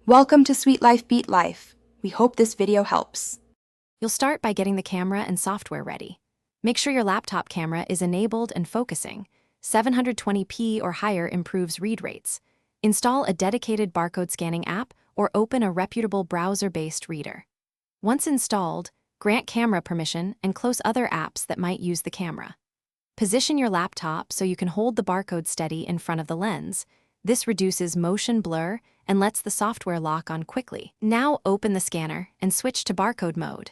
Welcome to Sweet Life Beat Life. We hope this video helps. You'll start by getting the camera and software ready. Make sure your laptop camera is enabled and focusing. 720p or higher improves read rates. Install a dedicated barcode scanning app or open a reputable browser-based reader. Once installed, grant camera permission and close other apps that might use the camera. Position your laptop so you can hold the barcode steady in front of the lens. This reduces motion blur and lets the software lock on quickly. Now open the scanner and switch to barcode mode.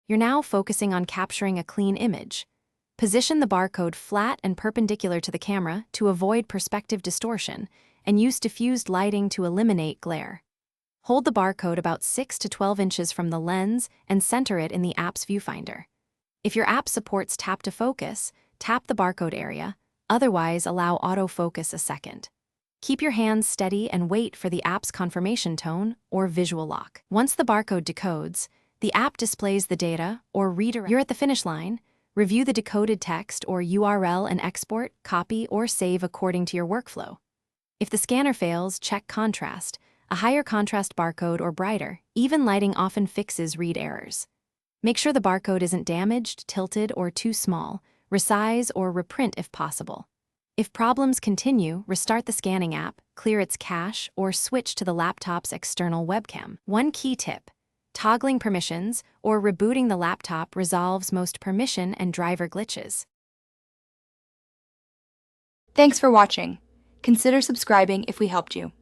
You're now focusing on capturing a clean image. Position the barcode flat and perpendicular to the camera to avoid perspective distortion, and use diffused lighting to eliminate glare. Hold the barcode about 6 to 12 inches from the lens and center it in the app's viewfinder. If your app supports tap to focus, tap the barcode area, otherwise allow autofocus a second. Keep your hands steady and wait for the app's confirmation tone or visual lock. Once the barcode decodes, the app displays the data or redirect. You're at the finish line. Review the decoded text or URL and export, copy, or save according to your workflow. If the scanner fails, check contrast. A higher contrast barcode or brighter, even lighting often fixes read errors. Make sure the barcode isn't damaged, tilted, or too small. Resize or reprint if possible. If problems continue, restart the scanning app, clear its cache, or switch to the laptop's external webcam. One key tip: toggling permissions or rebooting the laptop resolves most permission and driver glitches. Thanks for watching. Consider subscribing if we helped you.